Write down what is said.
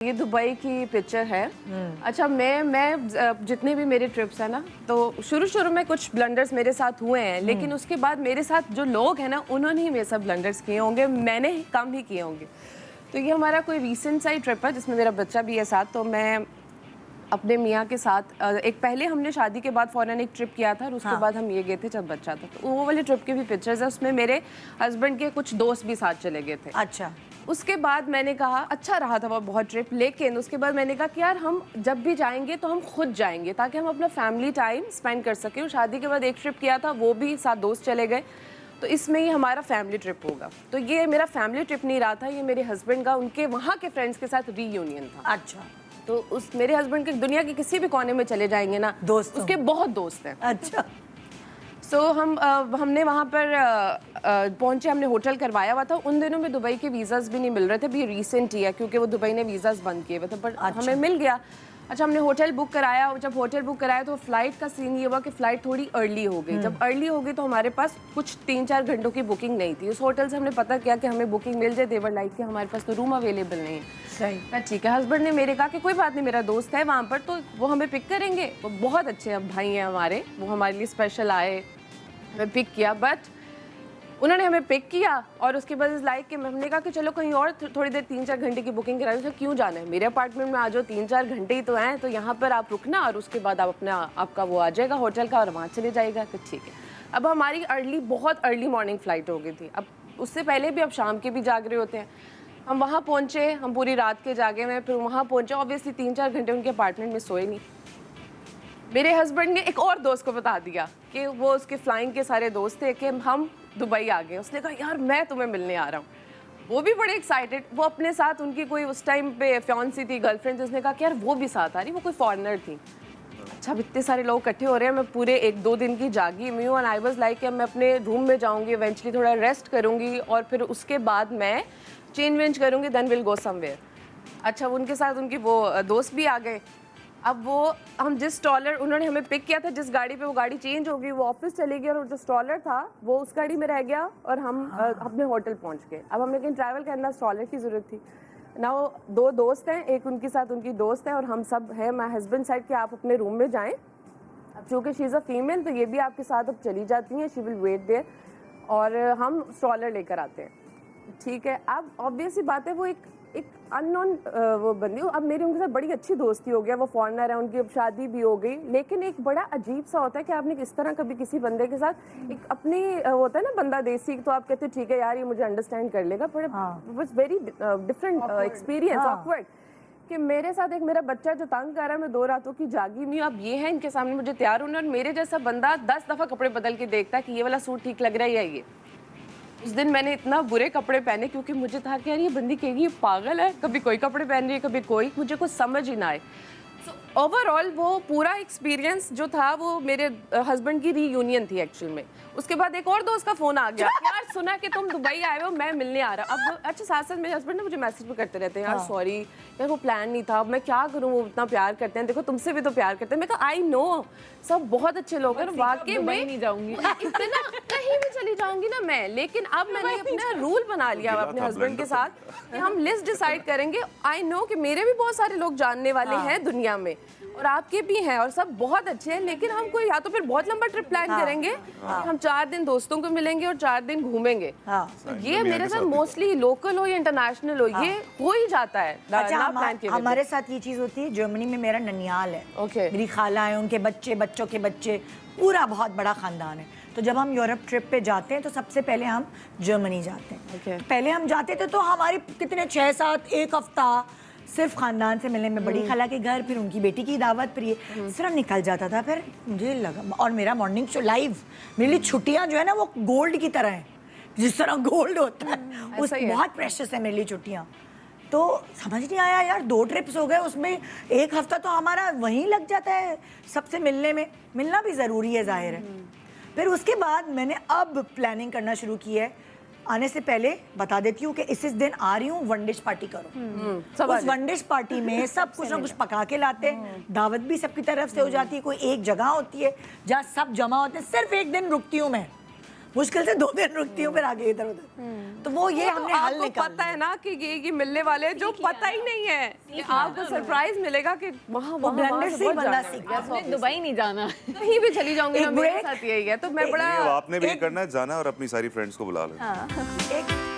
ये दुबई की पिक्चर है। अच्छा, मैं जितने भी मेरे ट्रिप्स हैं ना, तो शुरू में कुछ ब्लंडर्स मेरे साथ हुए हैं, लेकिन उसके बाद मेरे साथ जो लोग हैं ना, उन्होंने ही मेरे साथ ब्लंडर्स किए होंगे, मैंने कम ही किए होंगे। तो ये हमारा कोई रीसेंट सा ही ट्रिप है जिसमें मेरा बच्चा भी है साथ। तो मैं अपने मियाँ के साथ एक पहले हमने शादी के बाद फ़ौरन एक ट्रिप किया था और उसके बाद हम ये गए थे जब बच्चा था। तो वो वाले ट्रिप के भी पिक्चर्स हैं, उसमें मेरे हस्बैंड के कुछ दोस्त भी साथ चले गए थे। अच्छा। उसके बाद मैंने कहा अच्छा रहा था वो बहुत ट्रिप, लेकिन उसके बाद मैंने कहा कि यार हम जब भी जाएंगे तो हम खुद जाएंगे ताकि हम अपना फैमिली टाइम स्पेंड कर सकें। और शादी के बाद एक ट्रिप किया था, वो भी साथ दोस्त चले गए, तो इसमें ही हमारा फैमिली ट्रिप होगा। तो ये मेरा फैमिली ट्रिप नहीं रहा था, ये मेरे हस्बैंड का उनके वहाँ के फ्रेंड्स के साथ रीयूनियन था। अच्छा। तो उस मेरे हस्बैंड के दुनिया के किसी भी कोने में चले जाएंगे ना, दोस्त उसके बहुत दोस्त हैं। अच्छा। सो हमने वहाँ पर पहुँचे, हमने होटल करवाया हुआ था। उन दिनों में दुबई के वीज़ाज़ भी नहीं मिल रहे थे, अभी रिसेंट ही है क्योंकि वो दुबई ने वीज़ाज़ बंद किए हुए थे, पर हमें मिल गया। अच्छा, हमने होटल बुक कराया, जब होटल बुक कराया तो फ़्लाइट का सीन ये हुआ कि फ़्लाइट थोड़ी अर्ली हो गई। जब अर्ली हो गई तो हमारे पास कुछ 3-4 घंटों की बुकिंग नहीं थी। उस होटल से हमने पता किया कि हमें बुकिंग मिल जाए, देवर लाइक कि हमारे पास तो रूम अवेलेबल नहीं है। सही। ठीक है, हस्बैंड ने मेरे कहा कि कोई बात नहीं, मेरा दोस्त है वहाँ पर, तो वो हमें पिक करेंगे। वो बहुत अच्छे भाई हैं हमारे, वो हमारे लिए स्पेशल आए, हमें पिक किया। बट उन्होंने हमें पिक किया और उसके बाद इस लाइक कि हमने कहा कि चलो कहीं और थोड़ी देर 3-4 घंटे की बुकिंग करा। तो क्यों जाना है, मेरे अपार्टमेंट में आ जाओ, 3-4 घंटे ही तो हैं, तो यहाँ पर आप रुकना और उसके बाद आप अपना आपका वो आ जाएगा होटल का और वहाँ चले जाएगा। तो ठीक है। अब हमारी बहुत अर्ली मॉर्निंग फ़्लाइट हो गई थी। अब उससे पहले भी अब शाम के भी जाग रहे होते हैं। हम वहाँ पहुँचे, हम पूरी रात के जागे हुए, फिर वहाँ पहुँचे, ऑब्वियसली 3-4 घंटे उनके अपार्टमेंट में सोए नहीं। मेरे हस्बैंड ने एक और दोस्त को बता दिया कि वो उसके फ्लाइंग के सारे दोस्त थे कि हम दुबई आ गए। उसने कहा यार मैं तुम्हें मिलने आ रहा हूँ। वो भी बड़े एक्साइटेड, वो अपने साथ उनकी कोई उस टाइम पे फियांसी थी, गर्लफ्रेंड थी, उसने कहा कि यार वो भी साथ आ रही, वो कोई फॉरेनर थी। अच्छा, इतने सारे लोग इकट्ठे हो रहे हैं, मैं पूरे 1-2 दिन की जागी हुई हूँ। एंड आई वाज लाइक मैं अपने रूम में जाऊँगी, इवेंचुअली थोड़ा रेस्ट करूँगी और फिर उसके बाद मैं चेंज वेंज करूँगी, देन विल गो समवेयर। अच्छा, उनके साथ उनकी वो दोस्त भी आ गए। अब वो हम जिस स्टॉलर उन्होंने हमें पिक किया था, जिस गाड़ी पे, वो गाड़ी चेंज हो गई, वो ऑफिस चली गई और जो स्टॉलर था वो उस गाड़ी में रह गया और हम अपने होटल पहुंच गए। अब हमने कहीं ट्रैवल करना, स्टॉलर की ज़रूरत थी ना। वो 2 दोस्त हैं, एक उनके साथ उनकी दोस्त है और हम सब हैं। माई हस्बैंड साइड कि आप अपने रूम में जाएँ। अब चूँकि शी इज़ अ फीमेल तो ये भी आपके साथ अब चली जाती हैं, शी विल वेट देयर, और हम स्टॉलर लेकर आते हैं। ठीक है। अब ऑब्वियस सी बात है, वो एक अननोन वो बंदी, अब मेरी उनके साथ बड़ी अच्छी दोस्ती हो गया, वो फॉरेनर है, उनकी अब शादी भी हो गई। लेकिन एक बड़ा अजीब सा होता है कि आपने किस तरह कभी किसी बंदे के साथ एक अपनी होता है ना बंदा देसी, तो आप कहते हो ठीक है यार ये मुझे अंडरस्टैंड कर लेगा, पर was very different experience, awkward. कि मेरे साथ एक मेरा बच्चा जो तंग कर रहा है, मैं 2 रातों की जागी हुई हूँ, अब ये है इनके सामने मुझे तैयार होना, और मेरे जैसा बंदा 10 दफ़ा कपड़े बदल के देखता है कि ये वाला सूट ठीक लग रहा है या ये। उस दिन मैंने इतना बुरे कपड़े पहने क्योंकि मुझे था कि यार ये बंदी कहेगी ये पागल है, कभी कोई कपड़े पहन रही है, कभी कोई, मुझे कुछ समझ ही ना आए। सो ओवरऑल वो पूरा एक्सपीरियंस जो था वो मेरे हस्बैंड की रीयूनियन थी एक्चुअल में। उसके बाद एक और दोस्त का फ़ोन आ गया, यार सुना कि तुम दुबई आए हो, मैं मिलने आ रहा। अब अच्छा, साथ साथ मेरे हस्बैंड ने मुझे मैसेज भी करते रहते हैं, यार सॉरी यार वो प्लान नहीं था, अब मैं क्या करूँ, वो इतना प्यार करते हैं, देखो तुमसे भी तो प्यार करते हैं। मैं कहा आई नो, सब बहुत अच्छे लोग हैं, वाकई में नहीं जाऊँगी, इतना कहीं भी चली जाऊँगी ना मैं। लेकिन अब मैंने अपना रूल बना लिया अपने हस्बैंड के साथ कि हम लिस्ट डिसाइड करेंगे। आई नो कि मेरे भी बहुत सारे लोग जानने वाले हैं दुनिया में और आपके भी हैं और सब बहुत अच्छे हैं, लेकिन हम कोई या तो फिर बहुत लंबा ट्रिप प्लान करेंगे, हम 4 दिन दोस्तों को मिलेंगे और 4 दिन घूमेंगे। ये मेरे साथ मोस्टली लोकल हो या इंटरनेशनल हो, ये हो ही जाता है। अच्छा, हमारे साथ ये चीज़ होती है, जर्मनी में मेरा ननियाल है, मेरी खाला है, उनके बच्चे, बच्चों के बच्चे, पूरा बहुत बड़ा खानदान है। तो जब हम यूरोप ट्रिप पे जाते हैं तो सबसे पहले हम जर्मनी जाते हैं। पहले हम जाते थे तो हमारे कितने 6-7 1 हफ्ता सिर्फ खानदान से मिलने में, बड़ी खाला के घर, फिर उनकी बेटी की दावत, फिर ये सिर्फ निकल जाता था। फिर मुझे लगा, और मेरा मॉर्निंग शो लाइव, मेरे लिए छुट्टियां जो है ना वो गोल्ड की तरह है, जिस तरह गोल्ड होता है, उस बहुत प्रेशियस है मेरे लिए छुट्टियां। तो समझ नहीं आया यार, 2 ट्रिप्स हो गए, उसमें 1 हफ्ता तो हमारा वहीं लग जाता है सबसे मिलने में। मिलना भी ज़रूरी है, जाहिर है। फिर उसके बाद मैंने अब प्लानिंग करना शुरू की है। आने से पहले बता देती हूँ कि इस दिन आ रही हूँ, वन डिश पार्टी करो। उस वन डिश पार्टी में सब कुछ ना कुछ पका के लाते हैं, दावत भी सबकी तरफ से हो जाती है, कोई एक जगह होती है जहाँ सब जमा होते हैं। सिर्फ एक दिन रुकती हूँ मैं, मुश्किल से 2 दिन रुकती हूँ फिर आगे इधर उधर। तो वो ये हमने हल आपको निकाल पता है ना कि ये मिलने वाले हैं जो पता ही नहीं है कि आपको सरप्राइज मिलेगा कि वहाँ ब्लेंडर से ही बंदा सीखता है। आपने दुबई नहीं जाना, कहीं भी चली जाऊंगी ना, मेरे साथ यही है। तो मैं बड़ा आपने भी करना है, जाना और अपनी सारी फ्रेंड्स को बुला लेना। एक